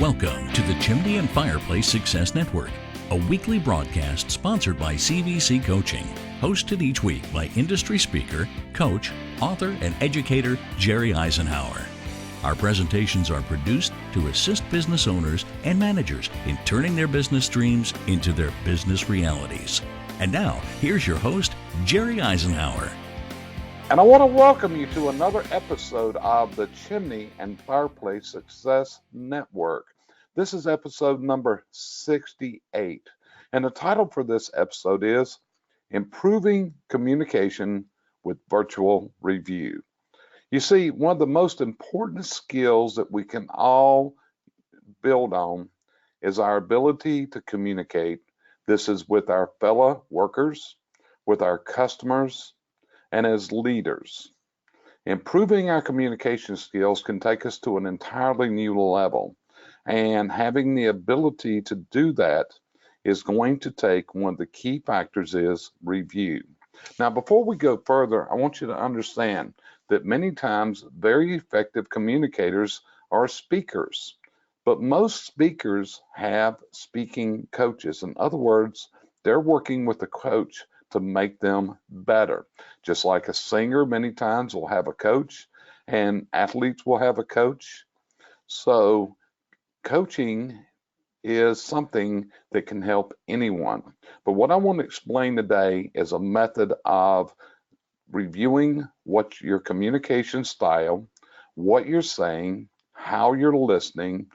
Welcome to the Chimney and Fireplace Success Network, a weekly broadcast sponsored by CVC Coaching, hosted each week by industry speaker, coach, author, and educator Jerry Isenhour. Our presentations are produced to assist business owners and managers in turning their business dreams into their business realities. And now, here's your host, Jerry Isenhour. And I want to welcome you to another episode of the Chimney and Fireplace Success Network. This is episode number 68. And the title for this episode is Improving Communication with Virtual Review. You see, one of the most important skills that we can all build on is our ability to communicate. This is with our fellow workers, with our customers, and as leaders. Improving our communication skills can take us to an entirely new level, and having the ability to do that is going to take one of the key factors is review. Now, before we go further, I want you to understand that many times very effective communicators are speakers, but most speakers have speaking coaches. In other words, they're working with a coach to make them better. Just like a singer many times will have a coach, and athletes will have a coach. So coaching is something that can help anyone. But what I want to explain today is a method of reviewing what your communication style, what you're saying, how you're listening,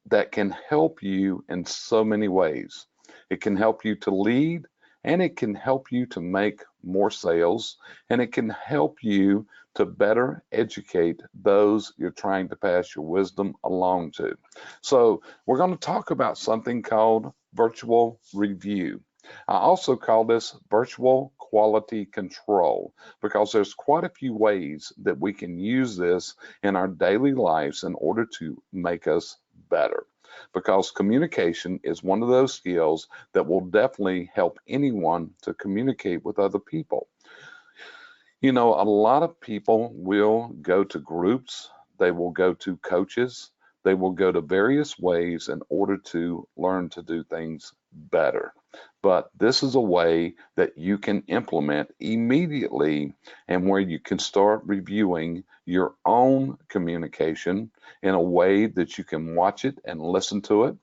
that can help you in so many ways. It can help you to lead, and it can help you to make more sales, and it can help you to better educate those you're trying to pass your wisdom along to. So we're going to talk about something called virtual review. I also call this virtual quality control because there's quite a few ways that we can use this in our daily lives in order to make us better. Because communication is one of those skills that will definitely help anyone to communicate with other people. You know, a lot of people will go to groups, they will go to coaches, they will go to various ways in order to learn to do things better. But this is a way that you can implement immediately and where you can start reviewing your own communication in a way that you can watch it and listen to it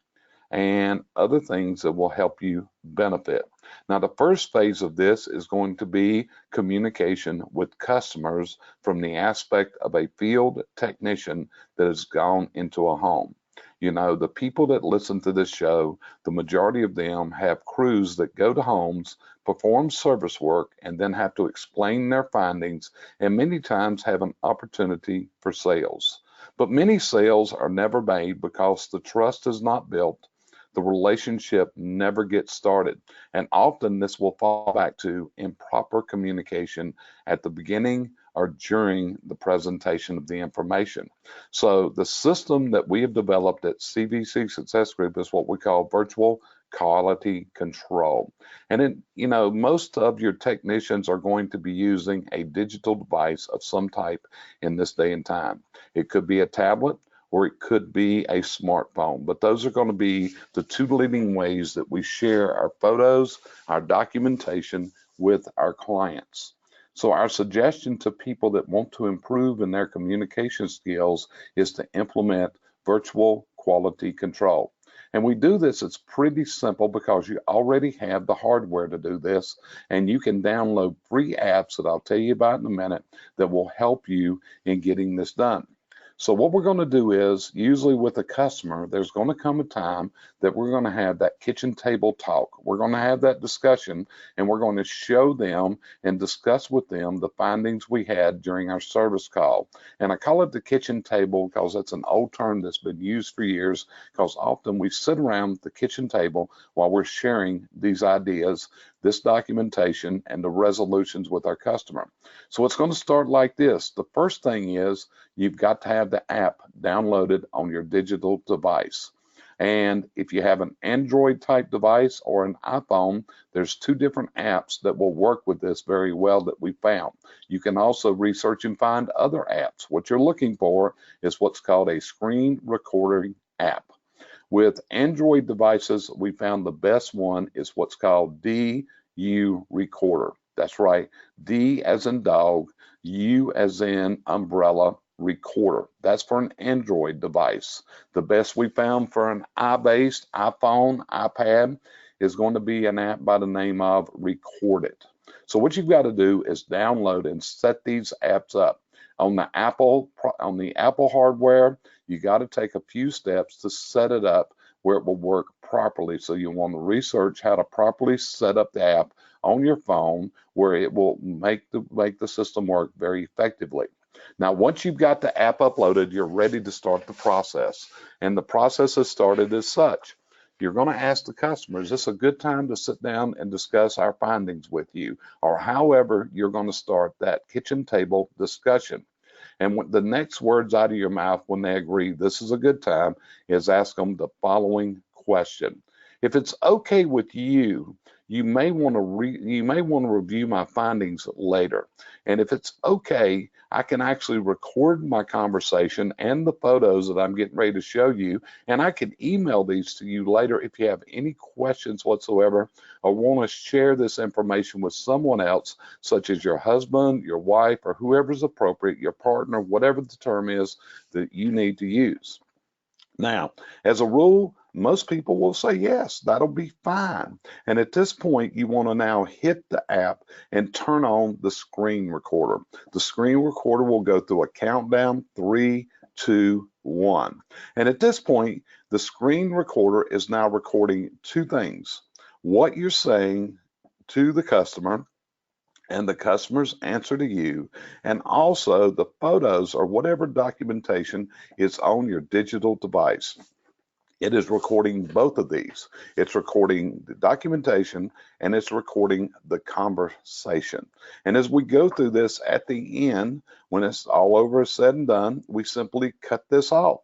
and other things that will help you benefit. Now, the first phase of this is going to be communication with customers from the aspect of a field technician that has gone into a home. You know, the people that listen to this show, the majority of them have crews that go to homes, perform service work, and then have to explain their findings, and many times have an opportunity for sales. But many sales are never made because the trust is not built. The relationship never gets started. And often this will fall back to improper communication at the beginning or during the presentation of the information. So the system that we have developed at CVC Success Group is what we call virtual quality control. And it, you know, most of your technicians are going to be using a digital device of some type in this day and time. It could be a tablet, or it could be a smartphone. But those are going to be the two leading ways that we share our photos, our documentation with our clients. So our suggestion to people that want to improve in their communication skills is to implement virtual quality control. And we do this, it's pretty simple because you already have the hardware to do this, and you can download free apps that I'll tell you about in a minute that will help you in getting this done. So what we're going to do is, usually with a customer, there's going to come a time that we're going to have that kitchen table talk. We're going to have that discussion, and we're going to show them and discuss with them the findings we had during our service call. And I call it the kitchen table because that's an old term that's been used for years, because often we sit around the kitchen table while we're sharing these ideas, this documentation, and the resolutions with our customer. So it's going to start like this. The first thing is you've got to have the app downloaded on your digital device. And if you have an Android type device or an iPhone, there's two different apps that will work with this very well that we found. You can also research and find other apps. What you're looking for is what's called a screen recording app. With Android devices, we found the best one is what's called DU Recorder. That's right, D as in dog, U as in umbrella, recorder. That's for an Android device. The best we found for an i-based iPhone, iPad is going to be an app by the name of Record It. So what you've got to do is download and set these apps up. On the Apple hardware, you got to take a few steps to set it up where it will work properly. So you want to research how to properly set up the app on your phone where it will make the system work very effectively. Now, once you've got the app uploaded, you're ready to start the process. And the process is started as such. You're going to ask the customer, is this a good time to sit down and discuss our findings with you? Or however you're going to start that kitchen table discussion. And the next words out of your mouth when they agree this is a good time is ask them the following question. If it's okay with you, you may want to review my findings later. And if it's okay, I can actually record my conversation and the photos that I'm getting ready to show you, and I can email these to you later if you have any questions whatsoever or want to share this information with someone else, such as your husband, your wife, or whoever's appropriate, your partner, whatever the term is that you need to use. Now, as a rule, most people will say, yes, that'll be fine. And at this point, you want to now hit the app and turn on the screen recorder. The screen recorder will go through a countdown, 3, 2, 1. And at this point, the screen recorder is now recording two things: what you're saying to the customer and the customer's answer to you, and also the photos or whatever documentation is on your digital device. It is recording both of these. It's recording the documentation and it's recording the conversation. And as we go through this at the end, when it's all over said and done, we simply cut this off.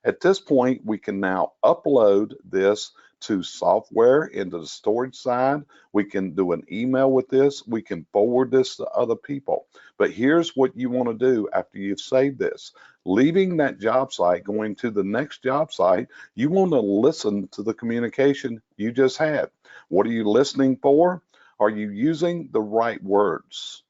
At this point, we can now upload this to software into the storage side. We can do an email with this. We can forward this to other people. But here's what you want to do after you've saved this. Leaving that job site, going to the next job site, you want to listen to the communication you just had. What are you listening for? Are you using the right words?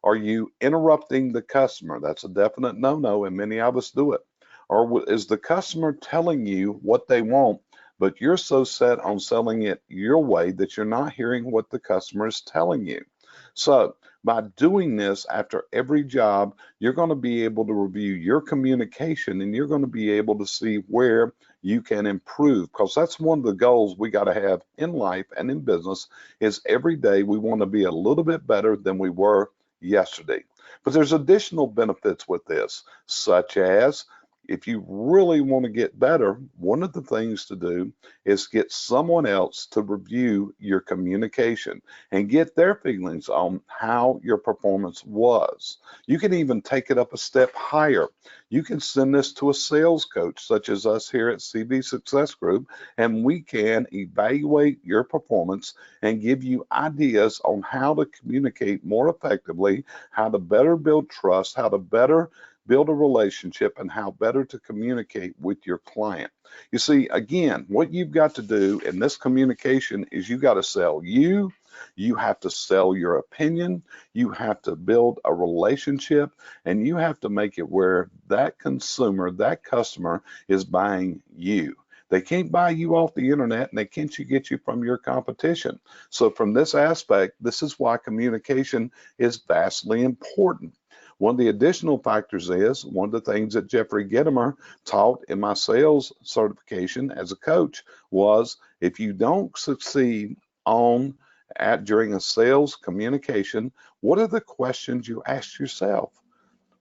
Are you interrupting the customer? That's a definite no-no, and many of us do it. Or is the customer telling you what they want, but you're so set on selling it your way that you're not hearing what the customer is telling you? So by doing this after every job, you're going to be able to review your communication and you're going to be able to see where you can improve, because that's one of the goals we got to have in life and in business is every day we want to be a little bit better than we were yesterday. But there's additional benefits with this, such as if you really want to get better, one of the things to do is get someone else to review your communication and get their feelings on how your performance was. You can even take it up a step higher. You can send this to a sales coach, such as us here at CV Success Group, and we can evaluate your performance and give you ideas on how to communicate more effectively, how to better build trust, how to better build a relationship, and how better to communicate with your client. You see, again, what you've got to do in this communication is you got to sell you. You have to sell your opinion. You have to build a relationship, and you have to make it where that consumer, that customer is buying you. They can't buy you off the internet, and they can't get you from your competition. So from this aspect, this is why communication is vastly important. One of the additional factors is, one of the things that Jeffrey Gitomer taught in my sales certification as a coach was, if you don't succeed during a sales communication, what are the questions you ask yourself?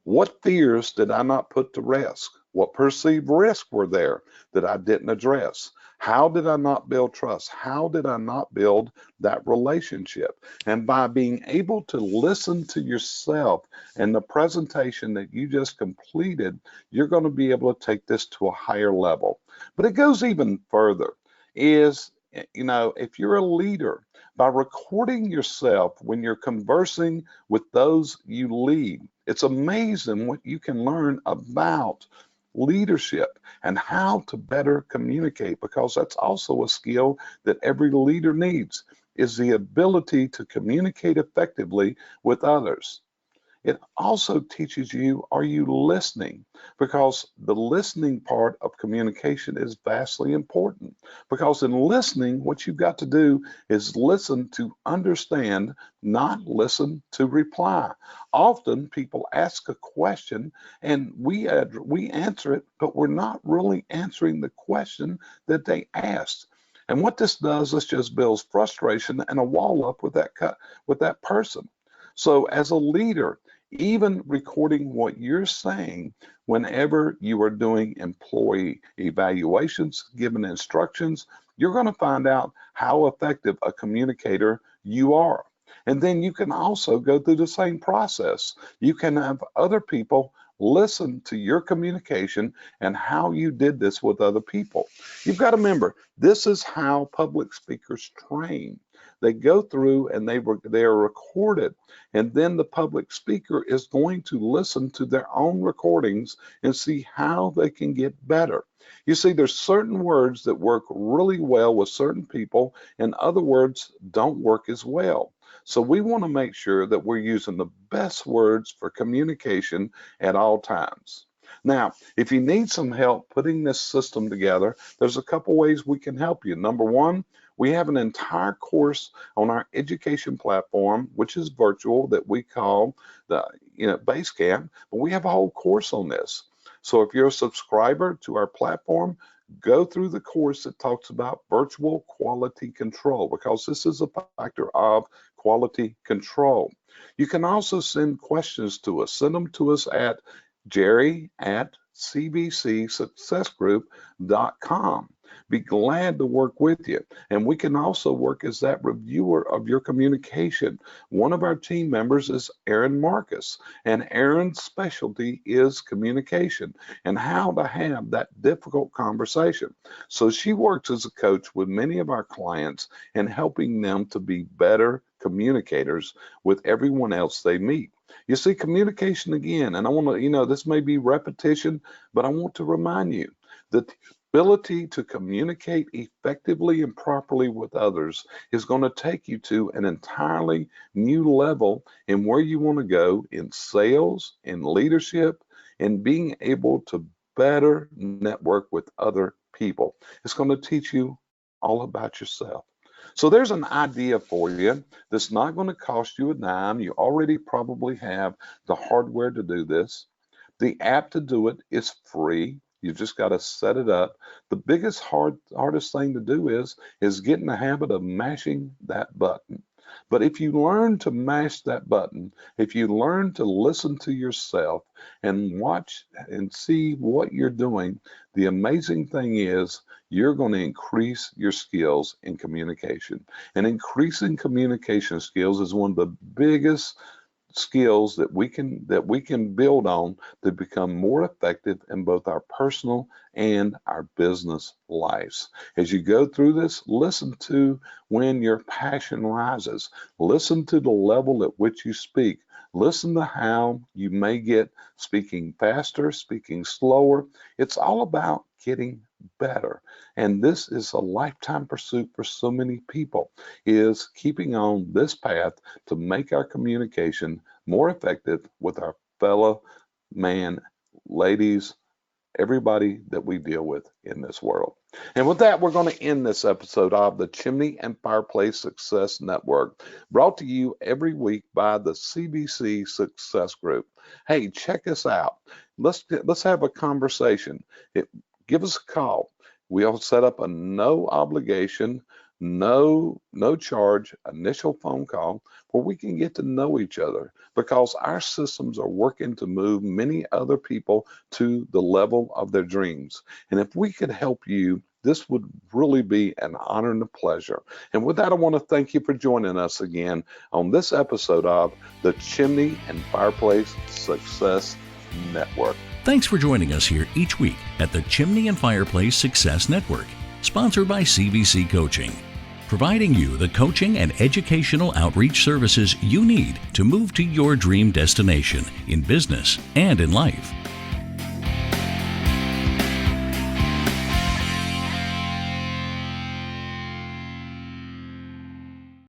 What fears did I not put to rest? What perceived risks were there that I didn't address? How did I not build trust? How did I not build that relationship? And by being able to listen to yourself and the presentation that you just completed, you're going to be able to take this to a higher level. But it goes even further. If you're a leader, by recording yourself when you're conversing with those you lead, it's amazing what you can learn about leadership and how to better communicate, because that's also a skill that every leader needs, is the ability to communicate effectively with others. It also teaches you, are you listening? Because the listening part of communication is vastly important. Because in listening, what you've got to do is listen to understand, not listen to reply. Often people ask a question and we answer it, but we're not really answering the question that they asked. And what this does, this just builds frustration and a wall up with that person. So as a leader, even recording what you're saying whenever you are doing employee evaluations, giving instructions, you're going to find out how effective a communicator you are. And then you can also go through the same process. You can have other people listen to your communication and how you did this with other people. You've got to remember, this is how public speakers train. They go through and they are recorded, and then the public speaker is going to listen to their own recordings and see how they can get better. You see, there's certain words that work really well with certain people, and other words don't work as well. So we want to make sure that we're using the best words for communication at all times. Now, if you need some help putting this system together, there's a couple ways we can help you. Number one, we have an entire course on our education platform, which is virtual, that we call the Basecamp, but we have a whole course on this. So if you're a subscriber to our platform, go through the course that talks about virtual quality control, because this is a factor of quality control. You can also send questions to us. Send them to us at jerry@cbcsuccessgroup.com. Be glad to work with you. And we can also work as that reviewer of your communication. One of our team members is Erin Marcus, and Erin's specialty is communication and how to have that difficult conversation. So she works as a coach with many of our clients and helping them to be better communicators with everyone else they meet. You see, communication again, and I want to, this may be repetition, but I want to remind you that the ability to communicate effectively and properly with others is going to take you to an entirely new level in where you want to go in sales, in leadership, and being able to better network with other people. It's going to teach you all about yourself. So there's an idea for you that's not going to cost you a dime. You already probably have the hardware to do this. The app to do it is free. You just got to set it up. The biggest hardest thing to do is get in the habit of mashing that button. But if you learn to mash that button, if you learn to listen to yourself and watch and see what you're doing, the amazing thing is you're going to increase your skills in communication. And increasing communication skills is one of the biggest skills that we can build on to become more effective in both our personal and our business lives. As you go through this, listen to when your passion rises. Listen to the level at which you speak. Listen to how you may get speaking faster, speaking slower. It's all about getting better. And this is a lifetime pursuit for so many people, is keeping on this path to make our communication more effective with our fellow man, ladies, everybody that we deal with in this world. And with that, we're going to end this episode of the Chimney and Fireplace Success Network, brought to you every week by the CBC Success Group. Hey, check us out. Let's have a conversation. Give us a call. We'll set up a no obligation, no charge initial phone call where we can get to know each other, because our systems are working to move many other people to the level of their dreams. And if we could help you, this would really be an honor and a pleasure. And with that, I want to thank you for joining us again on this episode of the Chimney and Fireplace Success Network. Thanks for joining us here each week at the Chimney and Fireplace Success Network, sponsored by CVC Coaching, providing you the coaching and educational outreach services you need to move to your dream destination in business and in life.